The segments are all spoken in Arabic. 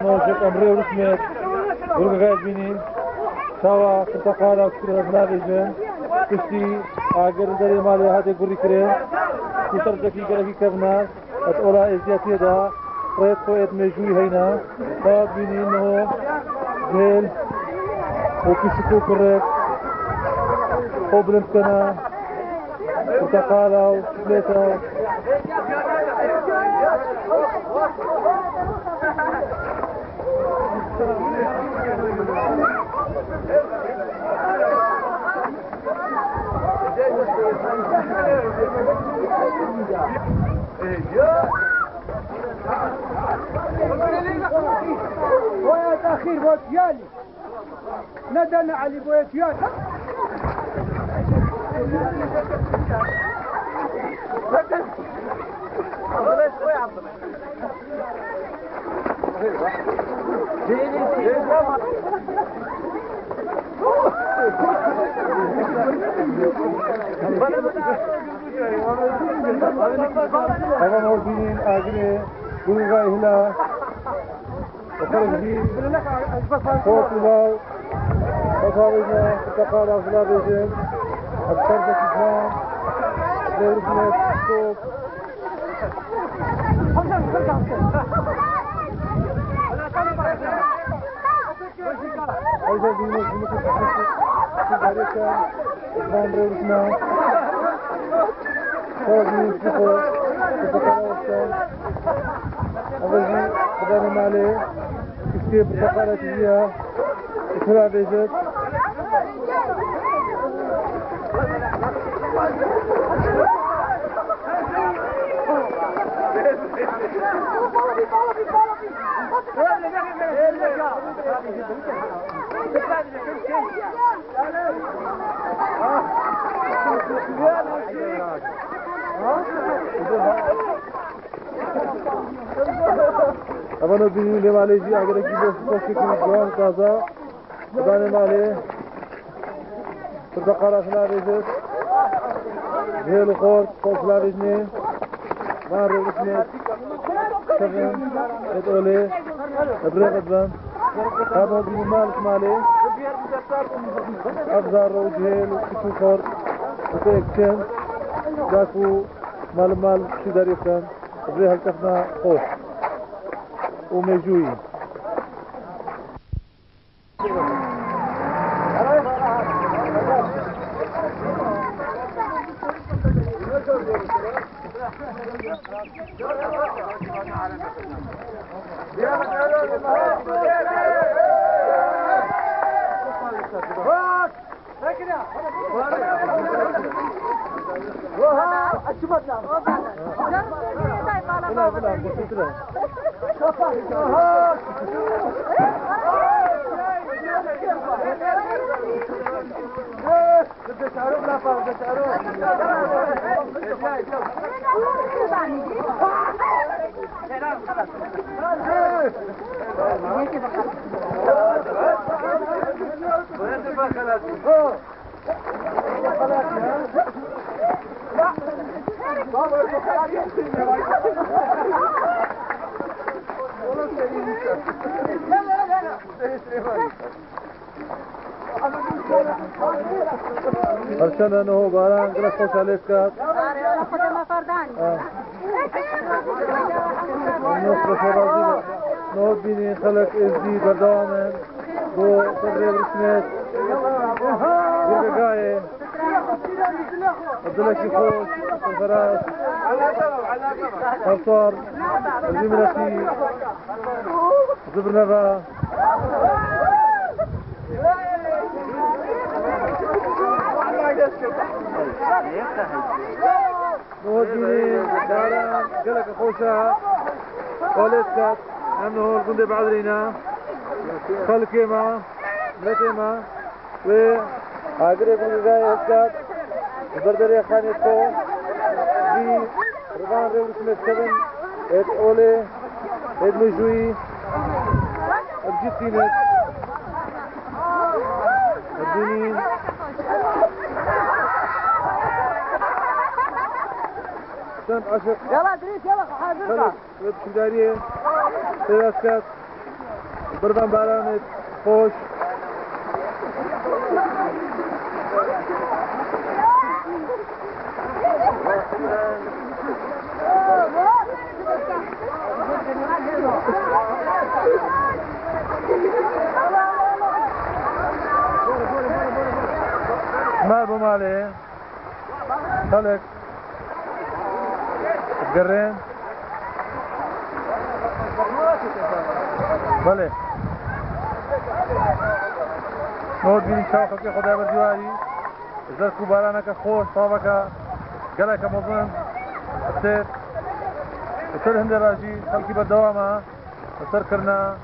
نوشك أمري ورسمت ورقاقات بينين شاوا برتقالة وكتير هزنابيجن كشتي آقر داري مالي هاتي قري كرين كتر جاكي قرقي كبنا أتقولا إزياتي دا قريت قويت مجوي هينا طاب بينين نهو جهل وكشكو كرك قبلن كنا برتقالة وشليتا بويا تأخير بوتيالي ندنا علي بوتيالي أنا موجودين أجري كل جاي هنا وخرج في صوت الله وصارنا تقال أصلا بيجين أكثر بكتاب لرجلة صوت أيضا بيني في ذلك إسلام رجلنا صوتي بخور تقال أصلا أبغي بدأنا مالي كيف تقال تجيها إسلام بيجت أبغى نبني لماليزي أقدر أجيب كوشي كيلوغرام كذا بدأنا مالي تذكر أصلا بيجت هيلو خورت أصلا بيجني مارو بيجني شغل ادولي ابريق ادبان هذا دي مالك مالي ابزار وجهيل وكشو خورت وكيكشن داكو مال شو دار يفهم ابريق هالكفنا خوش ومجوي أرسلنا أنه باران قلت خوش عليك كات النصر شرازي نود بيني خلق إزدي بردوامن بو صدري برسمت برقاية عبدالله خوش الفراس أبصار الزمرتي زبرنبا نوديني داران قلق خوشها قولتك أنه القندة بعد لنا خلقيما ملتيما و آگره بلگای اسکات برداری خانه تو بی ربان رو اسمه سبن ات اوله ات مجوی ابجتينت الدنين سنت عشر يلا دريس يلا حاضر خلق وبشداريه ثلاث كات بربان بارانت خوش مال بو مالي خلق تقرين بله نور بینی چاو خلقی خدای بردیواری زرکو بارانکا خوش صابکا گلکا مظن السير وسر هندي راجي خلقي بالدوامة وسر كرنا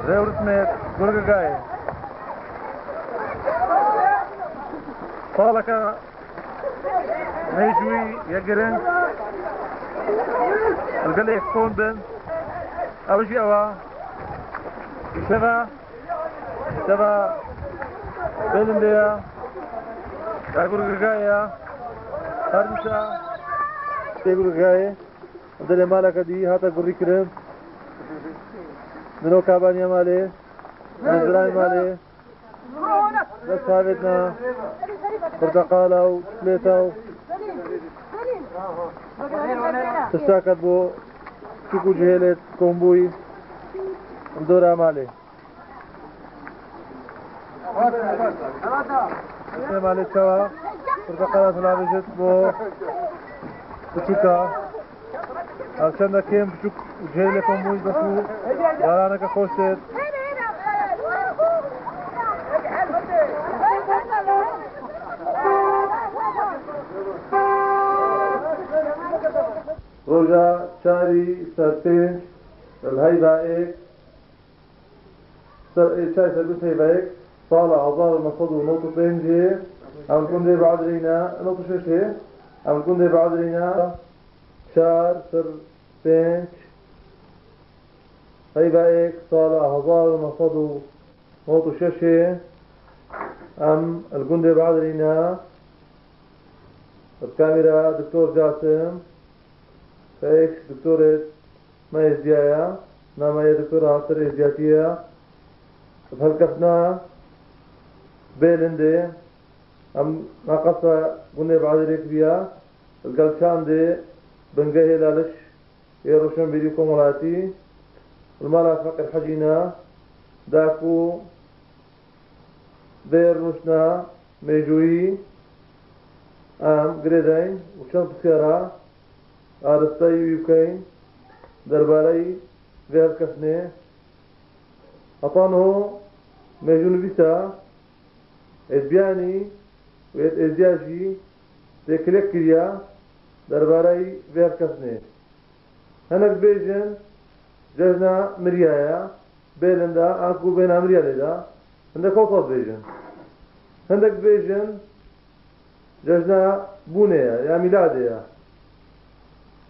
ريو رسميت قرقاقاي صالكا ميجوي يقرن القلي يكون بن أوجي أوا شبا بلنديا قرقاقايا هرمشا قرقاقاي عبدالله مالك دي هاتا قري كرم منو كابانيا مالي نزراني مالي بس هافتنا برتقالة وشليتة تشتاكت بو شكو جهلت كومبوي مدورة مالي مالي تشوا برتقالة سلامشت بو بشوكا عشان كيم بشوك جهلة كومبوي بسو بارانك خوشت روجا شاري سرتين الهيبائك شاي سربس هيبائك طالع عضار المصد ونوطو بينجي عم نكون دي بعد لينا نوطو شاشي عم نكون دي بعد لينا شار سر بينج هيبائك طالع عضار المصد ونوطو شاشي عم نكون دي بعد لينا الكاميرا دكتور جاسم فايش دكتورة ما يزيايا ناما يا دكتورة عطر يزياتيا بهالكفنا بيلندي ام ناقصة قلنا بعد ريك بيا القلشان دي بنقهي لالش يروشن بيديكم ولاتي المالا فقر حجينا داكو دير نوشنا ميجوي ام قريدين وشان بسيارة ئارستایی ویوکەین دەربارەی ڤێڵکەسنێ هەتانەوە مێژوونویسە ئێزبیانی وێت ئێزیاژی تێکلێک کردیا دەربارەی ڤێڵکەسنێ هەنێک بێژن جەژنە مریایە بێلندا ئاکو بێنا مریا لێدا هەندێک کۆڵ بێژن هەندێک بێژن جەژنە بوونەیە یا میلادەیە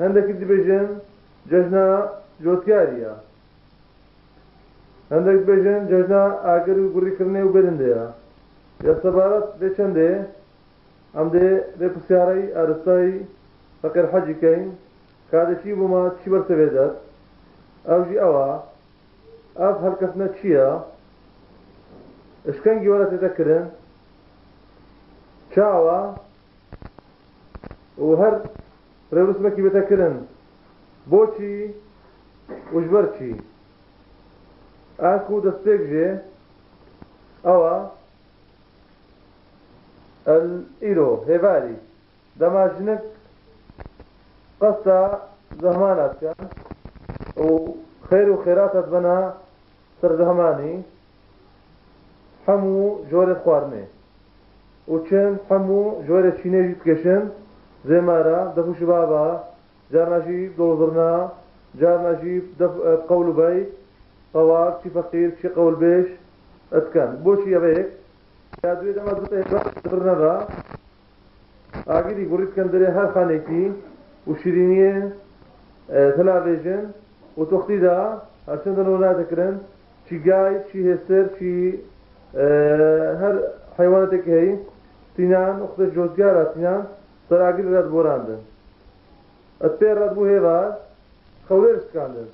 هەندێکی دبێژن جەژنە جۆتیاریە هەندێک بێژن جەژنە ئاگر و گوڕیکردنێ و بەرندەیە یا سەبارەت بێ چەندێ ئەم دێ بێ پرسیارەی ئارستایی فەقیر حەجیکەین کاتێکی بۆمە چی بەرسەوێدات ئەوژی ئەوە ئەف هەرکەسنە چییە شکەنگی وەرە تێتەکردن چاوە و هەر ڕێوسمەکی بێتەکردن بۆچی وژبەرچی ئاکو دەستێک ژێ ئەوە ئیرۆ هێواری دەماژنک قەستە زەمانات بکەن و خێر و خێراتت بەنا سەر زەمانی هەموو ژۆرێت خواردنێ و چەند هەموو ژۆرێت چینێژی بکەشن زێمارە دەفوش بابا جارناژی دۆڵزڕنا جارناژی قەول و بەی قەواک چی فەقیر چی قەول بێش ئەتکەن بۆچی ئەوەیەک یا دوێ دەما زڕنەدا ئاگری گوڕی بکەن دەرێ هەر خانێکی و شیرینیە تەلاڤێژن و تۆختیدا هەرچەندە نۆ نادەکرن چی گای چی هێستر چی هەر حیوانەتێکی هەی تینان وختە جۆزگارە تینان سەراگر ڕەت بۆراندن ئەت پێ ڕەت بوو هێواز خەولێر سکاندن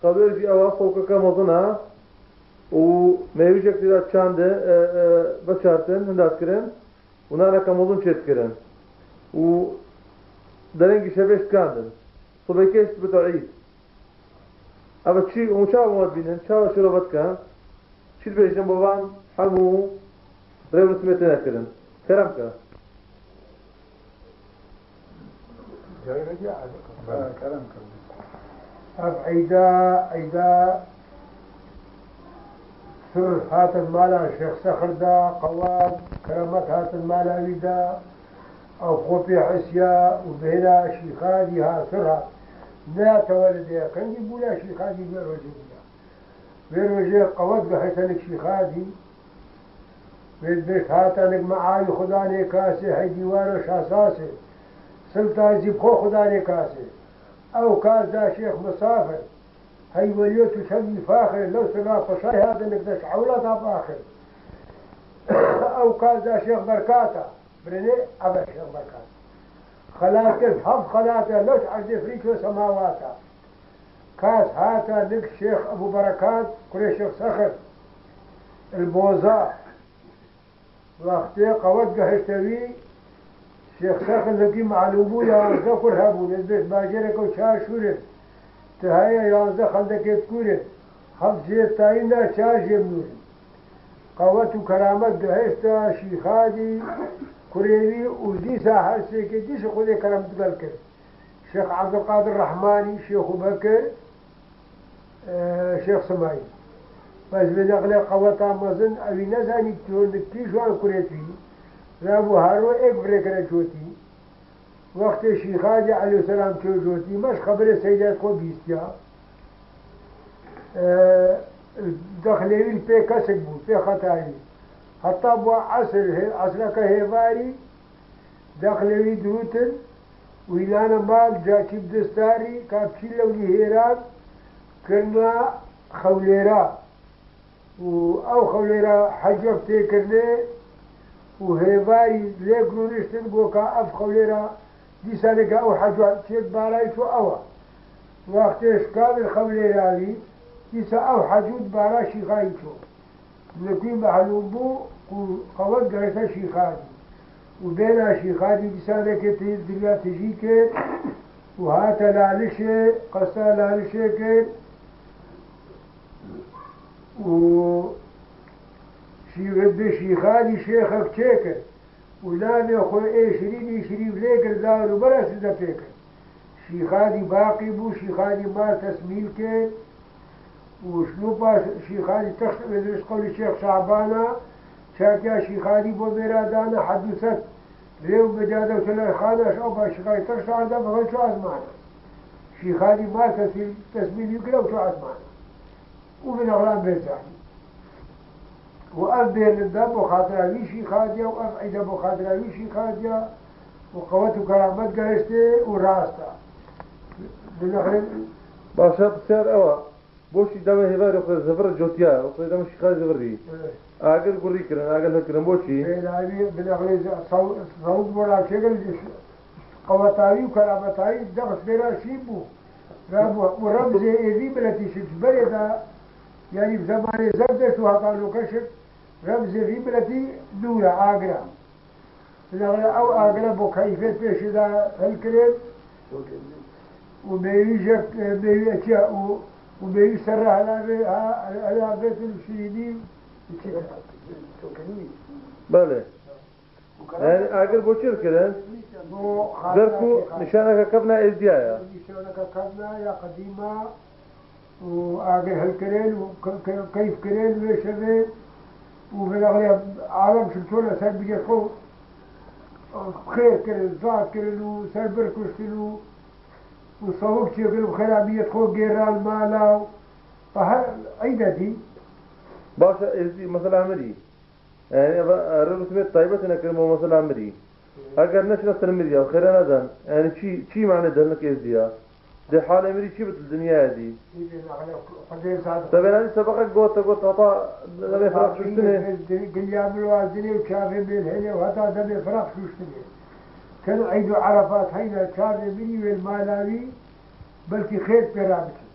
قبل في أوا فوق كموضنا وميوجك تدا تشاند بشارتن هندات كرن ونانا كموضن شت كرن و درنج شبيش كاندن صبيكيش بتعيد أبى شيء ومشاو مواد بينن شاو شربت كان شيل بيجن بابان حمو ريو سميتنا كرن كرمك جاي رجع كلامك عيدا سر هات المال شيخ سخر دا قواد كرمت هات المال عيدا أو خوبي حسيا وبهنا شيخادي ها سرها لا تولد كان يقول شيخادي بيروجي قواد بحيث شيخادي بيت هاتنك معاي خداني كاسي هاي ديوانش أساسي سلطة زيبخو خداني كاسي أو كاس دا شيخ مسافر هاي وليوتو شمي فاخر لو سنا فشاي هذا نقدش عولة فاخر أو كاس دا شيخ بركاتا برني أبا شيخ بركاتا خلاتك حف خلاته لوش عجي فريكو سماواتا كاس هاتا لك شيخ أبو بركات كل شيخ سخر البوزا وقتي قوات قهشتوي شيخ سخر لكي معلومو يانزا كرهبو نزبش باجرك وشار شورن تهايا يانزا خندك تكورن خمس جيت تاينا شار جبنورن قوات وكرامت قهشتا شيخادي كريوي وديسا هرسي كديش خذي كلام تقلكر شيخ عبد القادر الرحماني شيخ بكر شيخ سماعي بس بنقل قوتا مزن أبي نزاني تقول كيشوان كريتي رابو هارو اك بريكنا جوتي وقت شيخاجي عليه السلام جوتي مش خبر سيدات خو بيستيا دخلي البي كسبو في خطاي حتى بو عصرك هيفاري دخلي دروتن ويلانا مال جاكيب دستاري كابشيلا وليهيران كنا خوليرا أو خوليرا حجب تيكرني وهيفاري ليكرو نشتن بوكا أف خوليرا دي سنة أو حجب تيت باراي شو أوا وقتش كامل خوليرا لي دي سا أو حجود بارا شيخاي شو نكوين معلوم بو قوات قريتا شيخادي وبينا شيخادي دي سنة كتير دنيا تجي كت وهاتا لالشي قصة لالشي كت و شيخادي شيخك تشيكر ولامي أخوي إيه شريف ليكر دارو برا سيدا فيكر شيخادي باقي بو شيخادي مال تسميل كت وشنوبا شيخادي تخت مدرس قول الشيخ شعبانا شاكيا شيخادي بو بيرادانا حدثت ليو بجادة وسلا خانة شعبا شيخادي تخت عدا فقال شو عزمانا شيخادي مال تسميل يكلا وشو عزمانا ومن أغلام بيزاحي وأف بين الدم وخاطراوي شيخاديا وأف عيدا بخاطراوي شيخاديا وقوات وكرامات قرشتي وراستا بنخرج باشا بسير أوا بوشي دم هبار وخير زفر جوتيا وخير دم شيخادي زفري أقل قري كرن أقل هكرن بوشي بنخرج صوت مرا شكل قواتاوي وكراماتاوي دغس بيرا شيبو ورمز إذي بلتي شجبري دا يعني بزمان زبدت وهقالوا كشف رمز في بلتي دولة آقرا أو آقرا بو كيفية بيش دا هالكريم وبيجك بيجك وبيسرها على بيت المشيدين بله يعني آقر بوشير كده ذركو نشانك كبنا إزديايا نشانك كبنا يا قديمة وآقر هالكرين وكيف كرين ويشبه وفي الأغلب عالم شلتونا سر بيجيخو خير كرين زاد كرين وسر بركوش كرين وصوب كرين وخلابية خو جيران مالاو فهل عيدة دي باشا إزدي مثلا عمري يعني الرسمية طيبة نكرمه مثلا عمري اگر نشنا تنمريا وخيرنا دان يعني شي معنى دهنك إزديا ده حال أمري شي بتل الدنيا هذه طيب أنا سبقك قوت هطا دم فرق شو سنة قل يا بالوازني وشافي بالهني وهطا دم فرق شو سنة كانوا عيدوا عرفات هينا شافي مني والمالاوي بلكي خير برابطي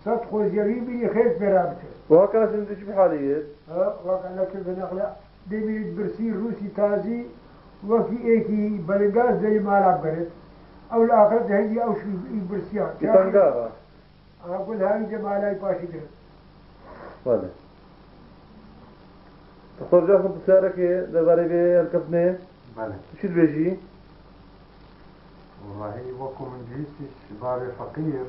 صد خوزيوي بني خير برامته وهكذا سندش بحالية وكان لك بنقل دبي برسي روسي تازي وفي ايكي بلغاز زي ما لعبرت او الاخر هي او شو برسيان يتنقاها اقول هاي جمالاي باشي كده ولا دكتور جاسم بسيارك لغاربي الكفنة بله شو بيجي؟ والله وكو من جيتش باري فقير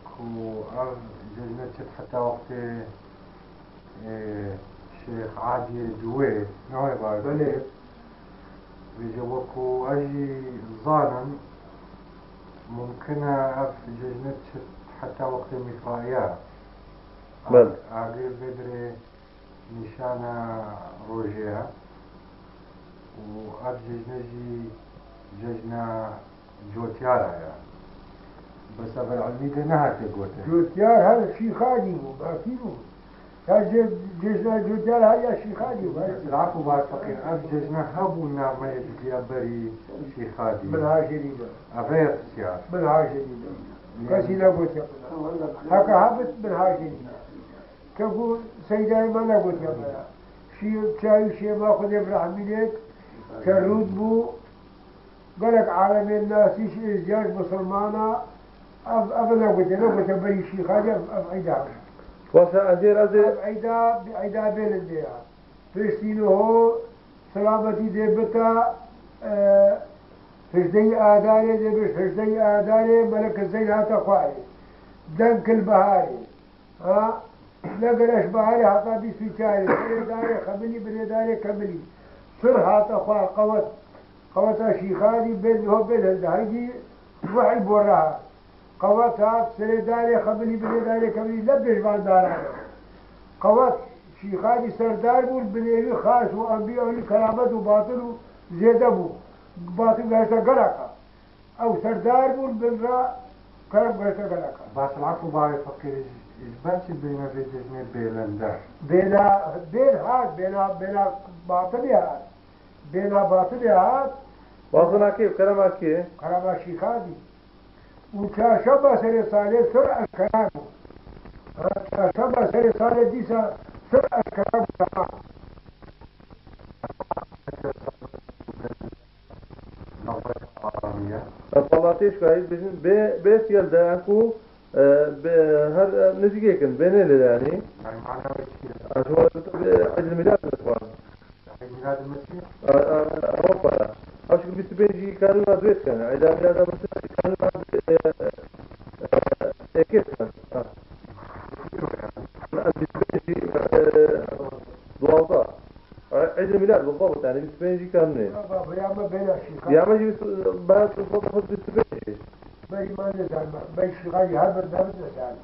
كو أر جنة حتى وقت شيخ عادي جوي نوعي باري بله بيجي وكو أجي ظالم ممكن أف جنة حتى وقت مفرايا بله أغير بدري نشانة روجيها وأف جنجي ججنا جوتيارا يعني بس أبل علمي ده نهار تقوته جوتيار هذا شي خادي باكي مو هذا جيشنا جوتيار هذا شي خادي العفو بعد فقير أف ججنا هبو نار ما يجي بري شي خادي من هاشري أغير سيار من هاشري كسي لابوت يقول هكا هبت من هاشري كفو سيداي ما لابوت يقول شي شاي شي ما خذ ابراهيم كرود بو قالك عالم الناس ازدياج مسلمانا أبدا قلت بري شيخ هذا أبعيدا واسا أزير أزير أبعيدا بين الديا فلسطينه هو سلامتي دي بتا فجدي آداري دي بش فجدي آداري ملك الزين هاتا خواهي دنك البهاري ها لقرش بهاري هاتا بي سويتاري بني خملي بني داري كملي سر هاتا خواه قوتها شيخاني بين هو بين الهيدي وحي بوراها قوتها سرداري خبلي بنداري كبلي لبش بعد دارها قوت شيخاني سردار بول بنيوي خاص وأنبياء لكرامة وباطل زيادة بو باطل هذا قلقا أو سردار بول بنرا كرم هذا قلقا بس العفو بعد فقير إجبارش بين الرجل بيلندر بين باطل هاد بين باطل هاد واصلنا كيف كلامك كيف؟ كلام شيخادي وكاشبه سر صالح سر الكلام كاشبه سر صالح ديسا سر الكلام تمام الطلاتيش كويس بيت يلدا أكو هر نزيجيكن بين اللي يعني يعني معنا وشيء شو عيد الميلاد الإخوان عيد ميلاد المسيح أوروبا أوش بيست بيجي كانوا نادريت كان عيد الميلاد المسيح كانوا أكيد كان بيست بيجي ضوضاء عيد الميلاد بالضبط يعني بيست بيجي كان يا ما بين الشيخ يا ما جي بعد بالضبط بيست بيجي بين ما نزل بين شيخادي هذا الدرس نزل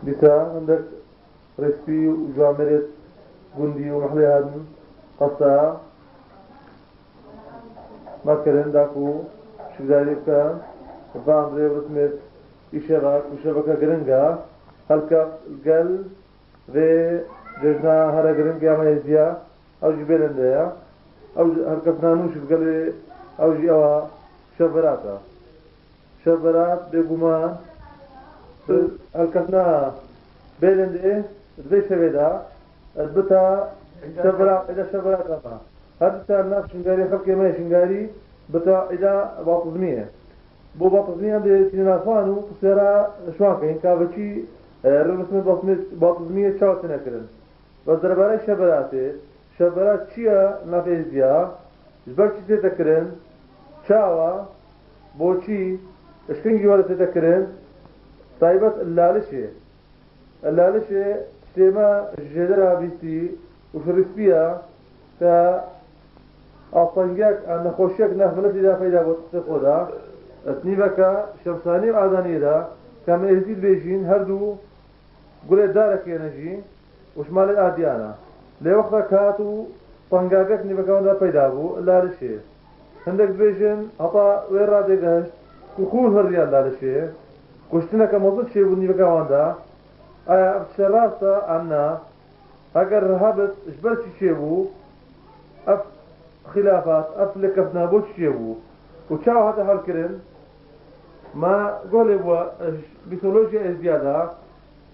بتا عندك ريسبي وجامرة جندي ومحلي هادن قصة مكرن داكو شغالي كان باندري بسمت إشارات وشبكة جرنجا هلكا القل في ججنا هرا جرنجا ماليزيا أو جبالنديا أو هلكا فنانوش القل أو جي أوا شبرات بيقومان هلكتنا بيلند إيه زي سويدا البتا شبرات إذا شبرات أما هذا الناس شنقاري خلقي ما شنقاري بتا إذا باطزمية بو باطزمية عند تنافانو بسيرا شوانكين كابتشي رسمي باطزمية شاوتنا كرن بس درباري شبرات چيا نافيزيا جبرچي تذكرن شاوا بوچي اشكنجي ولا تذكرن طيبت اللالشة شتيما جدرها بيستي وفرسبيا تا أطنجاك أن خوشيك نخبلت إذا فايدا بوتقصي دا اتنيبكا شمساني وعاداني دا كما يزيد بيجين هردو قولي دارك ينجي وشمال الأهديانا لێ وەختە کات و تەنگاگەک نیبەکەوەدا پەیدا بوو لالشێ هەندێک بێژن هەتا وێ ڕادێگەهشت و خوون هەڕیان لالشێ کوشتنەکە مەزت شێ بوو نیبەکەواندا ئایا ئەفشە ڕاستە ئەنا ئەگەر هەبت ژبەرچی چێ بوو ئەف خلافات ئەف لێکەفتنا بۆ چێ بوو و چاو هەتە هەڵکردن ما قولي بوا ميثولوجيا ازديادها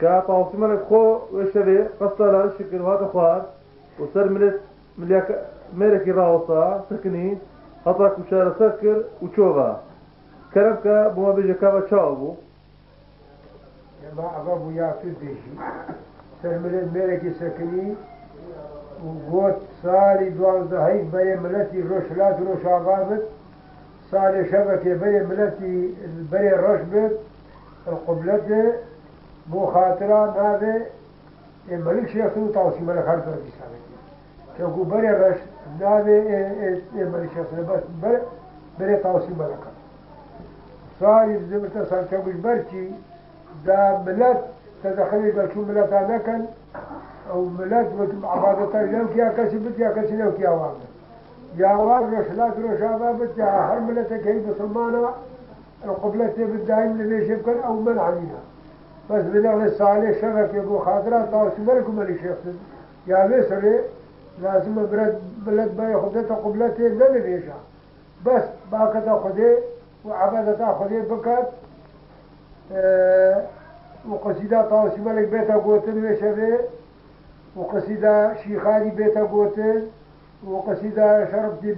كطاوسي ملك خو وشبه قصة على الشكل وهذا خوار وصار ملك ملكي راوصا سكني هطرك مشارة سكر وشوغا كلامك بما بيجي كابا تشاوبو ما أبابو يا في بيجي صار ملكي سكني وقوت صاري دوازده هيك بي ملتي روشلات روش عبابت صار شبكة بري ملتي بري الرشبة القبلة مو خاطرة نابي ملك شيخ توصي ملك خالصة في سابقة شوكو بري الرش نابي ملك شيخ بس بري توصي ملكا صار يبزمت صار كوش برشي دا ملت تدخلي قال شو ملت نكن او ملت عبادتها لو كيا كسبت يا كسي لو كيا وامن يا وار رشلات رشابة بتاع هر ملتك هي بسلمانة القبلة بالدائم ليش يمكن أو من علينا بس بنقل الصالح شبك يقول خاطرات تاوسي ملكم اللي شخص يا مصري لازم بلد باي خدته قبلته لا ليشا بس باقة تاخذه وعبادة تاخذه بكت وقصيدة تاوسي ملك بيتا قوتن وشبه وقصيدة شيخاني بيتا قوتن وقصيدة شربتي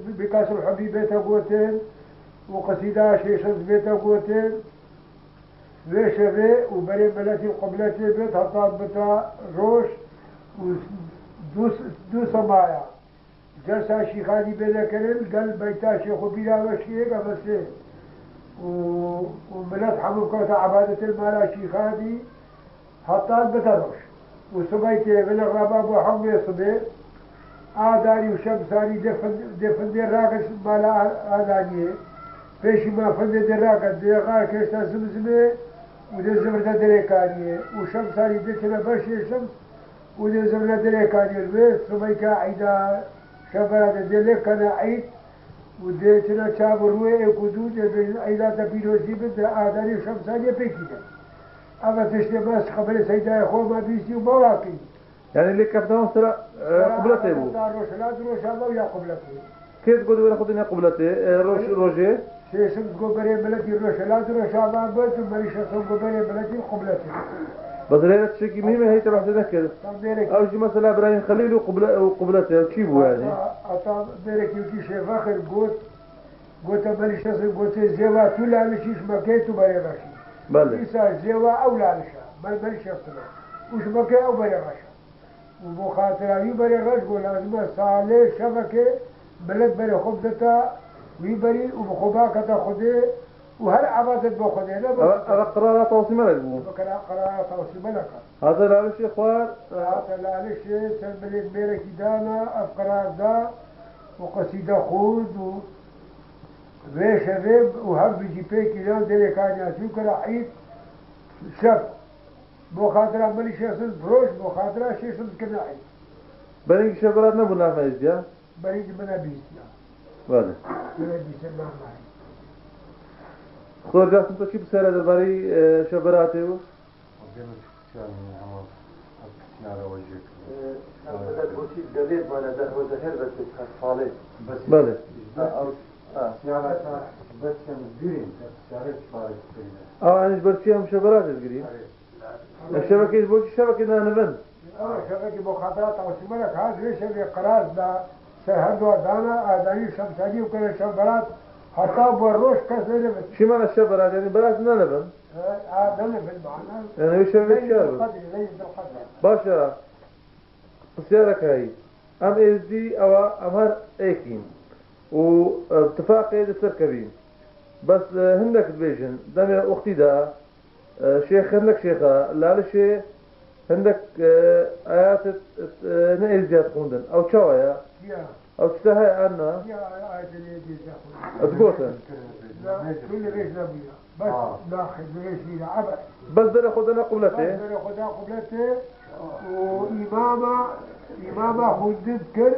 بكاس الحبيب بيتا قوتين وقصيدة شيشز بيتا قوتين وشبه وبري ملتي قبلتي بيت هطاب بتا روش ودو سمايا جلسة شيخاني بيتا كرم قال بيتا شيخو بلا وشيك بسي وملت حمو كوتا عبادة المالا شيخاني هطاب بتا روش وسبيتي بالغرباب وحمو صبي آداری و شمسانی دفن در راکش مالا آدانیه پیشی ما فنده در راکش دیگه کشتا زمزمه و در زمرده دریکانیه و شمسانی دچنا برشی شمس و در زمرده دریکانیه و سمی که عیدا شبرات دلیک کنه عید و دچنا چاب روی اکودو در عیدا تبیروزی بد آداری و شمسانی پیکیده اما تشتی بس خبر سیدای خو ما بیستی و مواقعی يعني اللي كفتهم سرا قبلته ابو روشلات روشابا ويا قبلته كيف تقول ولا خذنا قبلته روجي شيشم تقول بري بلدي روشلات روشابا بس مريش تقول بري بلدي قبلته بس ليه تشكي مين هي تبع تذكر او شي مثلا ابراهيم خليل وقبلته تشيبوا يعني اتا بيرك يجي شي فخر قوت مريش قوت زيوا تولا مشيش مكيتو بري راشي بله يسا زيوا او لا مشا مريش يفتنا وش مكي او بري راشي ومخاطرة يبري الرجل لازم صالح شبكة بلد بري خبزتا ويبري وبخباكة خده وهل عبادة بخده هذا قرارات توصي ملك بو قرارات توصي ملك هذا لعلش يا اخوان هذا لعلش سنبلد ميرك دانا افقرار دا وقصيدة خود وشباب وهم بيجي بيكي دان دلكانيا سوكرا عيد شب مخاطرة ملي شخص بروش مخاطرة شخص كناعي بريك شبرات نبونا فايز يا بريك منا بيستيا واضح منا بيستيا معي خور جاسم تو چی بسیار درباره شبراته و؟ وقتی شخصیانی همه اختیار وجهك بدأت بوشي دليل وانا ده هو ظهر بس خالص بس بله سيارة بس كان زين سيارة شبارك فيها اه انا برشي هم شبرات القريب الشبكة بوشي شبكة نانفن شبكة مخاطرات او سمرك هذا ليش قرار دا سهدوا دانا اداني شمساني وكل شبرات حتى بروش كسر بس شو معنى الشبرات يعني بلاد نانفن؟ نانفن معنا يعني وش شبكة شارب باشا سيارك هاي ام اس دي او امر ايكين واتفاق يد السركبين بس هندك دبيجن دم اختي دا شيخ هندك شيخة لا لشي هندك ايات نايزيات خوندن او شوايا او تستهي عنا اتقوتن كل ريش نبيا بس داخل ريش بينا عبد بس بدنا خدنا قبلته بس بدنا خدنا قبلته وإماما خود تذكر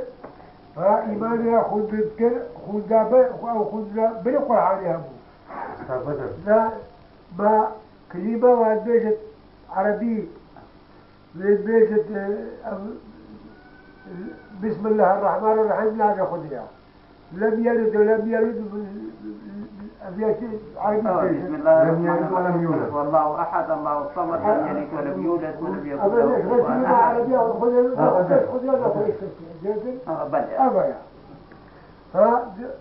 إمامنا خود تذكر خود أو خود بالقرآن يا أبو لا ما كلمة واحد بيجت عربي بيجت بسم الله الرحمن الرحيم لا ناخذها لم يلد ولم يلد بسم الله الرحمن الرحيم والله احد الله الصمد لم يلد ولم يولد ولم يكن له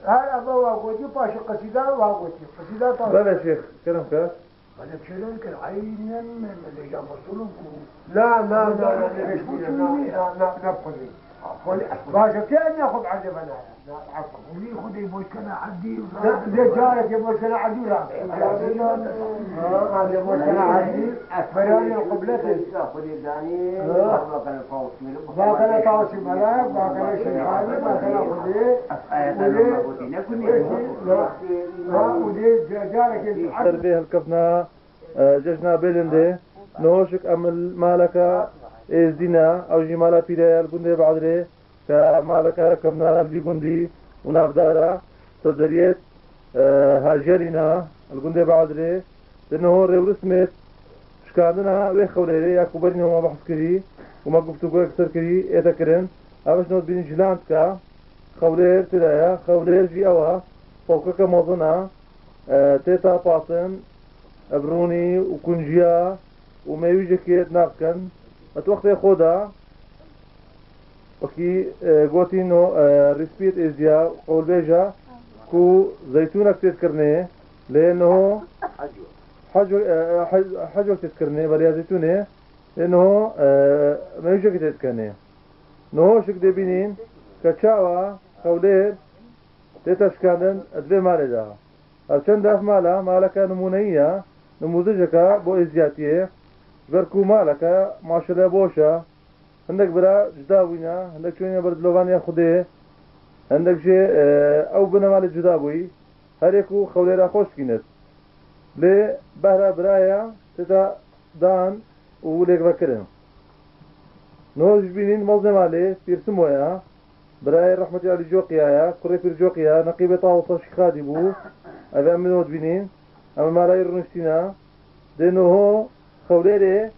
هذا أبا واقوتي باشا قصيدة واقوتي قصيدة بلا شيخ كلام كاس هذا بشيلون كان عينا اللي جاب وصلهم لا نبخذي باشا كأن ياخذ عدي بنايا عفوا ولي خذ يبوش كان عدي لا جارك يبوش كان عدي لا هذا يبوش كان عدي براني القبلة خذ الداني ما كان طاوسي ملاك ما كان شيخاني ما كان خذي جارك تربيه الكفنا جشنا بلنده نوشك أمل مالك إزدنا أو جمالا فيدا البندي بعدري كمالك كفنا بلي بندي ونافدارا صدريت هاجرنا البندي بعدري لأنه رو رسمت شكادنا ويخولي يا كبرني وما بحث كري وما قفتو قوي كسر كري يتكرن أبش نوت بين جلانتك خولير تلايا خولير جي أوا فوقك موضنا تيتا باطن أبروني وكنجيا وما يوجد ناقكن اتوقت خودا وكي قوتي انه ريسبيت ازيا قول بيجا كو زيتونك تذكرني لانه حجو تذكرني بل يا زيتوني لانه ما يوجد تذكرني نو شك دي بينين كتشاوا قولير تتشكادن ادبي مالي دا الچند داف مالا مالك نمونية نموذجك بو ازياتيه بركو مالك ماشاءالله بوشا عندك برا جداوينا عندك شوية برد لوانيا خده عندك شيء او بنا مال جداوي هريكو خوليرا خوش كينت لي بهرا برايا تتا دان وليك بكرن نوج بينين موزن مالي بيرسمويا برايا رحمة الله جوقيا كوري بير جوقيا نقيبة طاوصة شخادي بو أبي أمنوت بينين أما مالا يرنشتنا دينو هو خوليري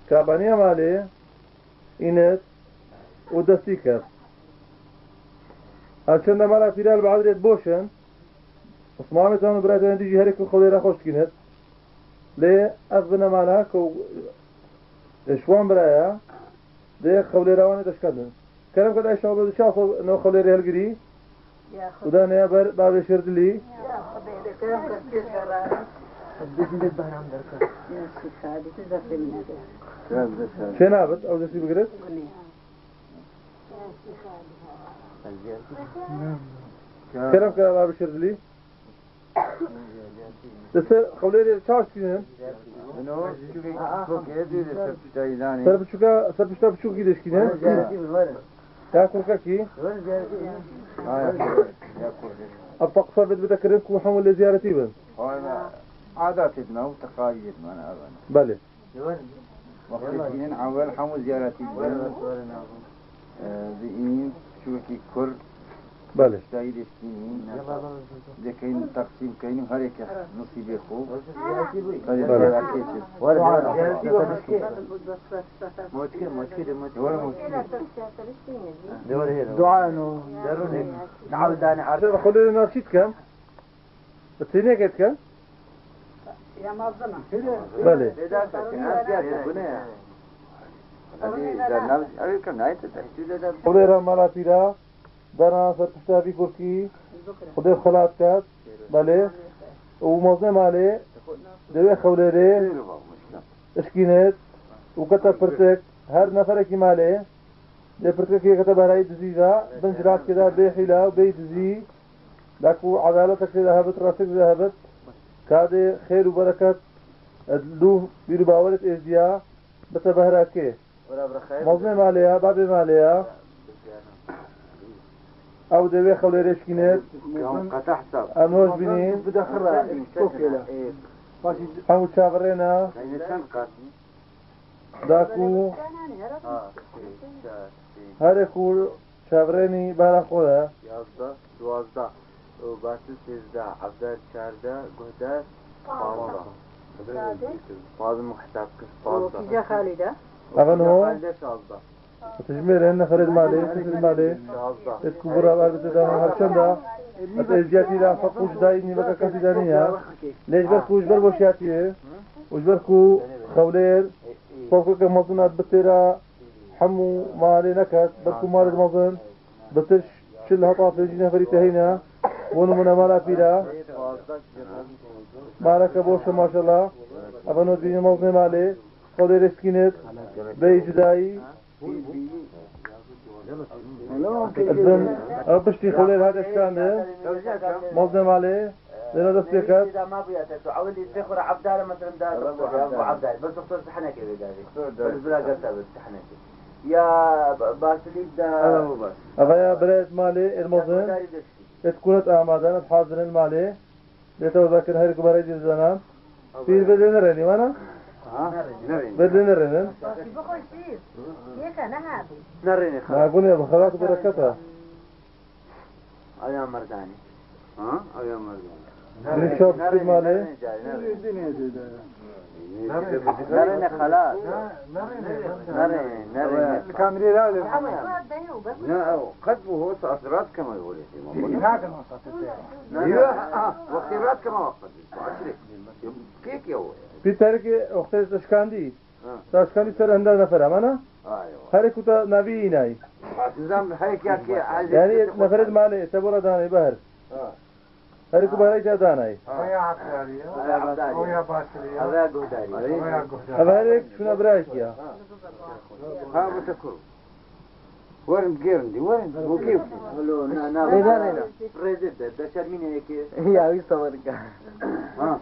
كابانيا مالي إنت ودستي كر هالشند مالا فيرال بعدريت بوشن وصمامي تانو برايتو هندي جهريك خوليرا خوش كينت لي أفبنا مالا كو شوان برايا لي خوليرا واني تشكدن كلام قد أيشا وبدو شاصو انو خوليري هالقري ودانيا بابي شردلي شنابت أو جسي بقرت كلام كلام بشر لي بس خوليري شاش كينن سربشتا بشو كيدش كينن يا كوركا كي أبقى صابت بتكررك وحمل لزيارتي بن عاداتنا وتقاليدنا أنا أبنا بله وقتين عوال حمو زيارتي ذئين شوكي كرد بله شايد السنين ذكين تقسيم كين هريك نصيب خوب دعاء انه نعود انا عارف خلينا نرشيد كم السنة كانت كم يا معظمة بله خلينا مالا فيدا دانا سرپشتا بی کرکی خود خلات کات بله وموزن ماله دوی خولره اشکینت وكتا پرتك هر نفرك ماله ده پرتك كتا براي دزيدا بنجرات كده بحيلة وبيدزي لكو عدالتك ذهبت راسك ذهبت كاد خير وبركات ادلو بيرو باولت ازديا بتبهراكي موزن مالها باب مالها او دوی خولره اشکینت اموش بینین بدأ خرا. 哎 شوف يلا. ماشي. همو چاورينا دانا سرپشتا بی کرکی خود خلات کات بله وموزن ماله دوی خولره اشکینت او دوی خولره اشکینت وكتا پرتك هر نفرك ماله ده پرتك كتا براي دزيدا بنجرات كده هبت راسك ذهبت كاد خير وبركات ادلو بيرو باولت ازديا بتبهراكي كم قطع حساب داكو هاركو شابريني بارا خودا 11 12 وباس 13 عبدال 14 قهدار 15 فاضل حساب كيف وكيجا خالدة أغن هو خالد 16 تجمير هن خرج مالي تجمير مالي 16 الكبرى بعد تدام هرشندا الإزجاتي لا فقوش دايني بقى كاسي دانية ليش بركو جبر بوشياتي وجبركو خولير فوقك مظنات بتيرا حمو مالي نكت بركو مالي مظن بتش شل هطاف الجنة فريتة هنا ونمنا مالا فيلا مالك بوشة ما شاء الله أبنو دين مظن مالي خولير اسكينت بي جداي البن ربشتي خولير هذا الشان مظن مالي لأنه دستيكت إذا ما بيأتي تعود يستخر عبدالة مثلا دار أبو عبدالة بس دكتور سحنك يا بداري بس بلا قلت بس سحنك يا باسليك ده أغايا بلاد مالي المظن تكونت أعمادنا بحاضر المالي لتوذكر هاي الكباري الزنان في بدين رني وانا بدين رني بخش فيه هيك نهابي نريني ما خلاص أقول يا بخلاص بركتها أيام مرداني أيام مرداني من شوف في مالي نريني خلاص نريني الكاميرا لا لا قدمه هو أسرات كما يقول وخيرات كما وقت كيك يا في تاريخ وقت تشكاندي تشكاندي سر عندنا نفر أمانة هاي كوتا نبي ناي نظام هيك يعني نفرد مالي تبورة داني بهر هاي كوباري جاداناي ويا عبدالي ويا باسلي هذا قهداري ويا قهدار هذا هيك شو نبرايك يا ها بتذكر وين جيرندي وين مو كيف لو نا بريزيد ده شرمين هيك يا ويصورك ها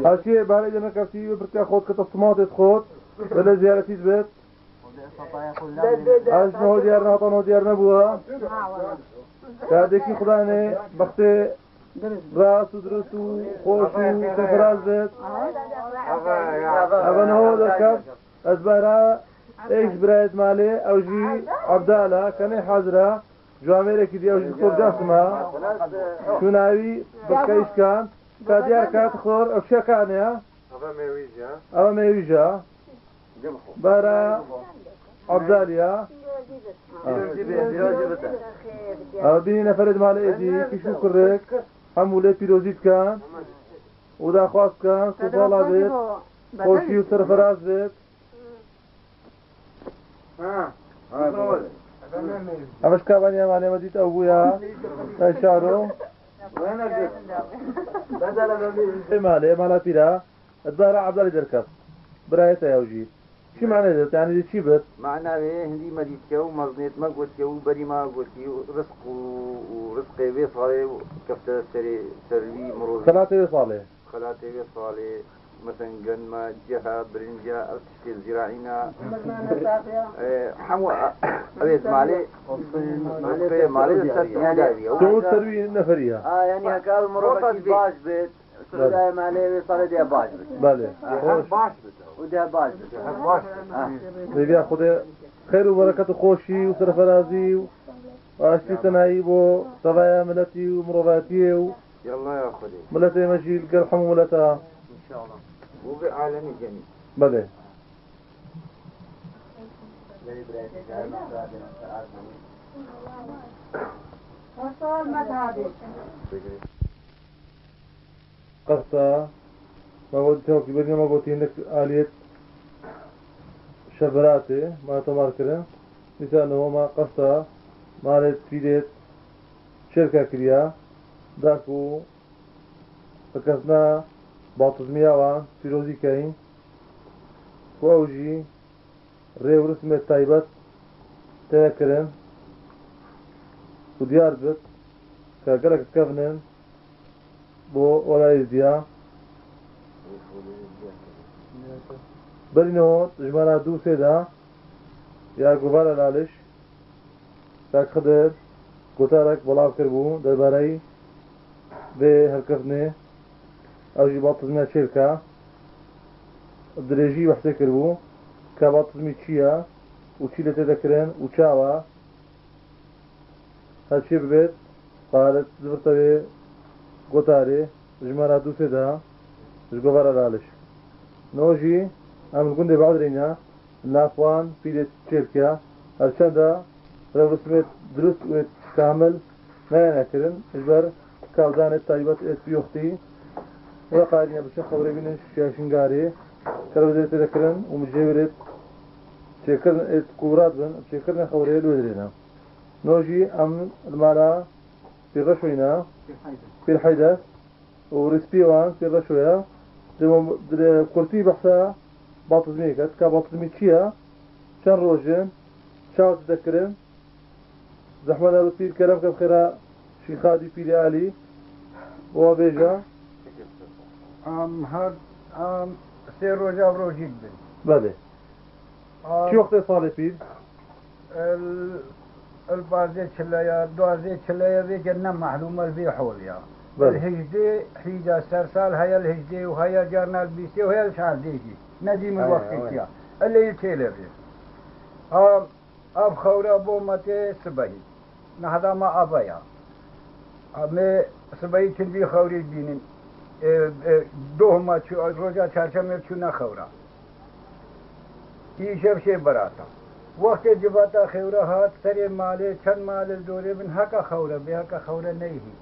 هالشيء بهاي جنا كفتي برتاح خود كتصمات خود ولا زيارتي بيت عايز نهو ديارنا هطنو ديارنا بوا كاديكي خداني بختي راس ودرس وخوش وتفراز بيت أبا نهو ذكر أزبارا إيش برايت مالي أو جي عبدالة كان حاضرة جواميرك دي أو جي خور جاسمها شو ناوي بكايش كان كاديار كات خور أو شكانيا أبا ميويجا بارا عبداليا بيني نفرد مال ايدي كيشو كرك حمولي بيروزيت كان ودا خواست كان كفالا بيت خوشي وسرفراز بيت أمش كابانيا ماني مديت أبويا تشارو مالي مالا بيرا الظاهرة عبدالي دركب برايته يا وجي شو معنى ذلك يعني ذي شيبت معناه هندي مديتيا ومغنيت ما قلتيا وبري ما قلتي ورزق ورزق بي صالح كفت سري مروز ثلاثة صالح خلاتي بي صالح مثلا قنما جهة برنجة التشكيل زراعينا حمو أبيت مالي تعود تروي نفرية يعني هكا المروبة باش بيت سعودية مالي صار دي باش بيت بالي باش ودي باش بيت بيبيع خدي خير وبركة خوشي وسرفرازي واشتي تنايب وصبايا ملتي ومروباتي يلا يا خدي ملتي مجيل قرحم ملتها إن شاء الله وبعالمي جميل بالي قصة ما قلت في بدي ما قلت إنك آلية شبراتي ما تمار كرن مثال هو ما قصة مالت فيديت شركة كريا داكو فكسنا باطزمية وان فيروزي كاين وأوجي ريو رسمة تايبت تاكرن وديار بت كاقلك كفنن بو ولا يزديا برينو جمانا دو سيدا يا قبال لالش تاك خدر قطارك بلاف كربو درباري به هالكفنه او جي باطزمية شركة درێژی بەحسێ کردبوو کە باتزمی چییە و چی لە تێدەکرێن و چاوە هەرچی ببێت قارت زبرتەوێ گۆتارێ ژمارە دوو سێدا ژگۆڤارە لالش نۆژی ئەم گوندێ باودرێنە نافوان پیرێت چێبکە هەرچەندە ڕێوەسمێت دروست وێت کامل نایانەکردن ژبەر کاودانێت تایبەت ئێت بیوختی وە قارینە بچە خەورە بینن شیاشنگارێ کە لەوەدێت تێدەکردن و مجێورێت چێکردن ئێت کوڕات بن چێکردن خەورەیە لێدرێنە نۆژی ئەم المالە پێڕەشوینە پێرحەیدە و ڕسپیوان پێڕەشوەیە کورتی بەحسە باتزمیەکەت کە باتزمی چییە چەند ڕۆژن چاوت دەکردن زەحمەدە پیر کەرەم کە بخێرا شیخادی پیری عالی بۆ بێژە هەر سێ ڕۆژا ڕۆژیت بن بەێ چی وەختێ ساڵی پیر البازێ چلەیە دوازێ چلەیە بێگە نە معلومە بێ حۆڵیا الهجدێ حیدا سەرسال هەیە الهجدێ و هەیە جارنال بیستێ و هەیە شاردێکی نەدی من وەختێکیا ئەلێ تێلە بێ ئاب خەورە بۆ مەتێ سبەی نەهەدامە ئابەیە ئەمێ سبەی چندی خەوری بینین دۆمە ڕۆژا چارچەمێ چوو نەخەورە ئیشە بشێ بەراتە وەختێ جباتە خێورە هات سەرێ مالێ چەند مالە دۆرێ بن هەکە خەورە بێ هەکە خەورە نەیهی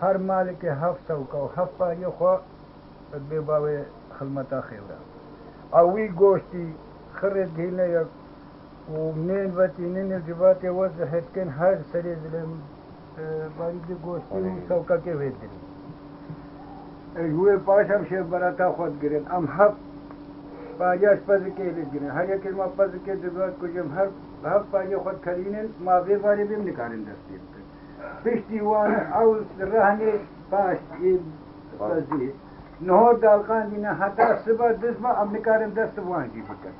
هەر مالێکی هەفت سەوکە و هەفت پاریە خوا بێ باوێ خزمەتە خێورە ئەوی گۆشتی خڕێت هینەیەک و منێن بەتی نێنێ جباتێ وەزە هەتکەن هەر سەرێ دلێم باریدی گۆشتی و سەوکەکێ وێدرێ وێ پاشەم شێ بەرەتا خۆت گرن ئەم هەفت پاریاش پەزەکێ لێگرن هەر یەکێمە پەزەکێ دەبات کوژم هەفت پاریە خۆت کەلینن ماڤێ وارێ بێم نکارن دەستی بکەن پشتی وانە ئەو ڕەهنێ پاش پەزی نهۆ داڵقاندینە هەتا سبە دەست بە ئەم نکارن دەست وانجی بکەن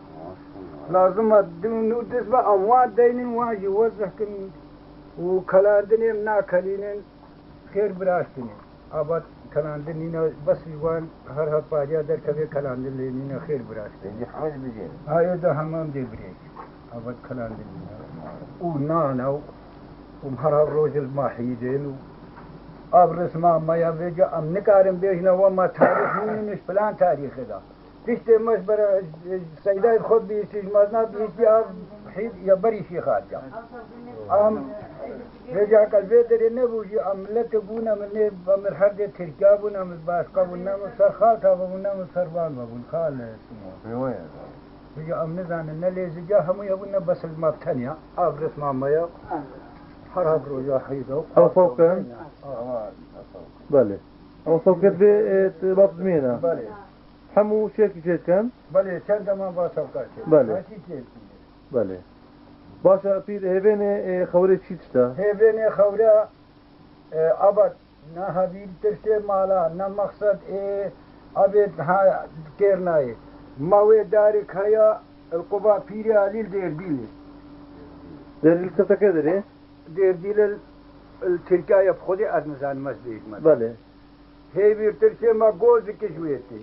لازمە دون و دەست بە ئەم وان دەینن واژی وەزەکن و کەلاندنێم ناکەلینن خێر براشتنێ ئابات کەلاندنینە بەسی وان هەر هەپاریا دەرکەوێ کەلاندن لێنینە خێر براشتنی ئاێدا هەمان دێ برێک ئابەت کەلاندنینە و نانە و هەر ڕۆژل ماحی دێن و ئاب ڕسمامەیە بێجە ئەم نکارم بێژنەوە ما تاریخ نینش پلان تاریخدا پشتێ مەش بەرە سەیدای خۆت بیستیش مەزنا بیستی ئاv یا بەریشی خاجە ئەم رجاکل بێدرێ نەبووژی ئەملەتە بوونە منێ بەمر هەردێ ترکیا بوون ئەمت باشقا بوون نەمە سەر خاتا ببوون نەمە سەربان ببوون خال بجا ئەم نزانن نە لێزیجا هەموو هەبوون نە بەسل مەبتەنیا ئاv ڕسمامەیە هەر هەب ڕۆژا حەیدە و ئەو سەوکەن بەێ ئەو سەوکەت بێ باتزمێنە هەموو شێکی چێتکەن بەێ چەندەمان با سەوکات بەێ باشە پیر هێبێنێ خەورێ چی تشتە هێبێنێ خەورە ئەبەت نەهەبیر ترسێ ماڵا نەمەقسەد ئەبێت کێر نایێت ماوێ دارێک هەیە القوبا پیری علیل دێردیلێ دێردیل کەسەکە دەرێ دێردیلە ترکایە خودی ئەزمزان مەزدێکمە بەێ هێبیر ترسێ مە گۆزێکیش وێتی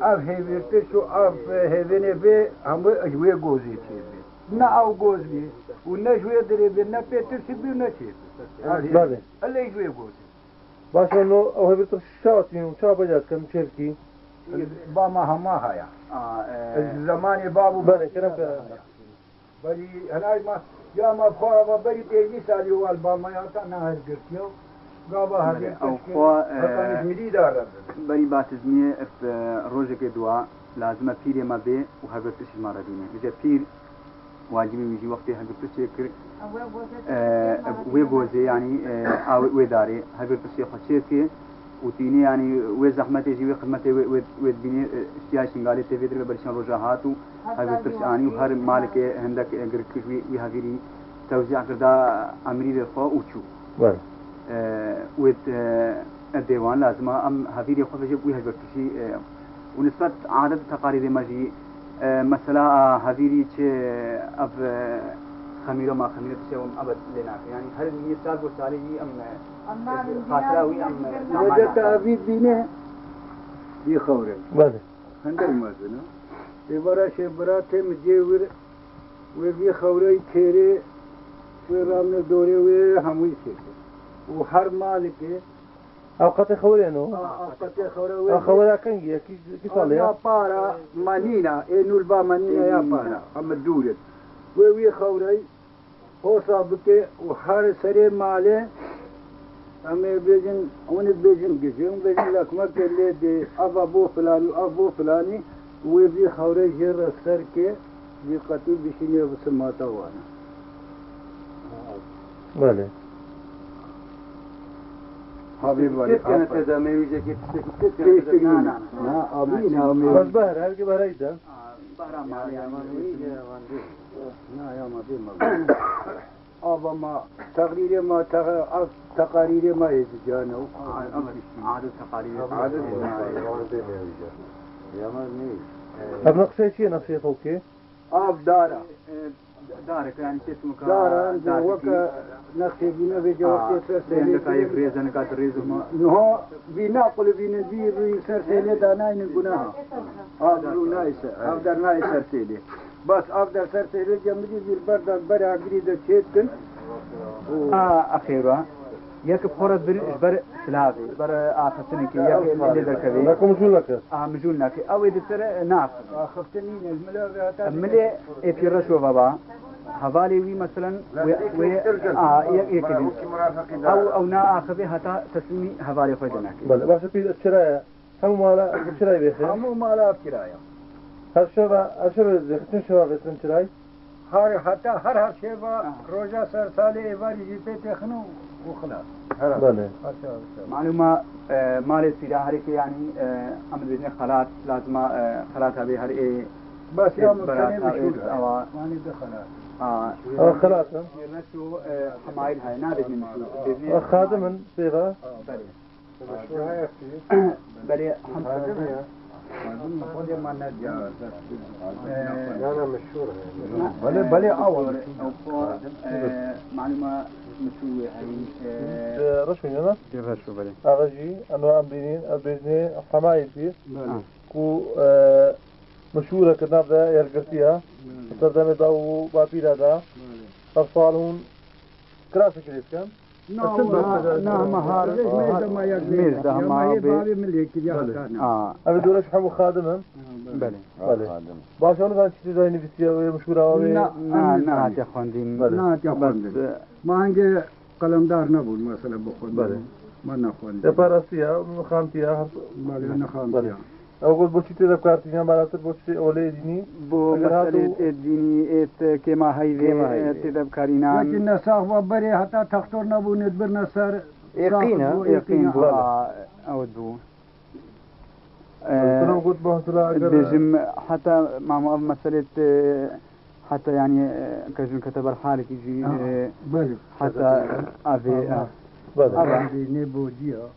ئەف هێویرتش و ئەف هێوێنێ بێ هەموو ئەژوێ گۆزی چێ بێ نە ئەو گۆز بێ و نەژوێ دەرێ بێ نە پێترسی بێ نەچێت ئەلێ ژوێ گۆزی باشە ئەو هەبێتتر شاوەتین و چاو بەجاتکەم چێرکی باما هەما هەیە زمانی بابوو بەێکرم بەری هەنایمە یامە بخواوە بەری تێژی سالی وال بامەیانتا نەهەرگرتیە و گابە هەرمیری دارە بەری باتزمیە ڕۆژێکی دووە لازمە پیرێمە بێ و هەبێتشمارە بینێ بجە پیر واجبی میژی وەختی هەگرتوچێ کرد وێ گۆزێ ینی وێ دارێ هەبێت پرسێ خەچێتێ وتینی ینی وێ زەحمەتێژی وێ خزمەتێ وێت بینێ شتیای شنگالی تێوێتر بەرچەند ڕۆژە هات و هەبێت پرسانی و هەر مالکێ هەندێک گرتکردوی وی هەگیری تەوزیع کردا ئەمری دەخوا و چوو وێت دێوان لازمە ئەم هەڤیری خۆفەژێ بووی هەبێتشی ونسبت عادەت تەقاریدی مەژی مثلا هەڤیری چێ ئەف خەمیرە ما خەمیرە پشێوم ئەبەت لێ ناکە ینی هەر یە سال بۆ ساڵی ئەم خاتراوی ئەم وەجە تاڤید بینێ بي خوري بله هندل مازنا يبرا شبرات مجيور وبي خوري تيري ورامن دوري وهموي سيك وهر مالك أوقات خورينو قطع خوري خورا كنجي كي صار يا لي بارا مانينا إنو البا مانينا يا بارا أما دورت وبي خوري هو صابك وهر سري ماله أما بيجن هون بيجن جزيم بيجن لك ما كله دي أبو فلان أبو فلاني وبي خوري جر سر के بقتل بشيني بسماتا وانا بله حبيب كيف كانت هذا ما يوجد كيف كيف كانت لا أبينا بس بهر هل كبهر أيضا بهرام عليها ما يوجد لا يا ما بيما أبا ما تقرير ما تقارير ما يجانا عادة تقاليد عادة يا ما نيش طب نقصي شيء نقصي فوقي أب دارا دارك يعني شيء اسمه دارا عند وقت نقصي بينا في جواب عندك أي فريز أنا قاعد أريز ما نهو بينا قل بينا بير سرسيلي دانا ينقناها أبدو نايسة أبدر نايسة سرسيلي بس أبدر سرسيلي جمدي بالبردان برا قريدة تشيتن أخيرا ياك بخورت بر سلافي بر آفتنك ياك اللي ذكري لكم شو لك مجولناك أو إذا ترى ناف أخفتني الملا ملي في رشوة بابا حوالي وي مثلا و يكذب أو نا آخذ حتى تسمي حوالي خدناك بله باش في الشراية هم مالا الشراية بيخير همو مالا كرايا هل شبه زختن شباب يترن شراي هر حتى هر شيبا روجا سر سالي إيواري جيبه تخنو وخلاص بله معلومة مالي سيدا هريك يعني أمر بين خلاص لازم خلاص هذه هر إيه بس يا مكاني برا مشهور أو ماني دخلات خلاص نشو حمايل هاي نادي من مشهور خادما صيغة بلي خذ ما نرجع أنا مشهور بلي أول معلومة مشهور هاي رشوين أنا رشو بلي أغجي أنو أمبينين أبيزني حمايل فيه كو مشهورة كنا بدا يرقرتيها تردمي داو بابيرا دا أبصالهم كراسة كريس كان نعم هار ميزة ما يقدر ميزة ما بابي مليك يا أبي دولش حمو خادما بلي بله باشا أنا كان شتي زيني في مشهورة وابي نا تخوندين نا تخوندين ما عندي قلمدار نبود مثلا بخون بله ما نخوند يبارسيها خامتيها ما نخوند أقول بوشي تذكرتني مراتب بوشي أولي ديني بو مسألة الديني إت كما هاي تذكرينا لكن نساق بري حتى تختار نبو ندبر نسر يقين بو أود بو أنا قلت بحثلا بيجم حتى مع مسألة حتى يعني كجن كتب الحالك يجي حتى أبي بله نبو جيا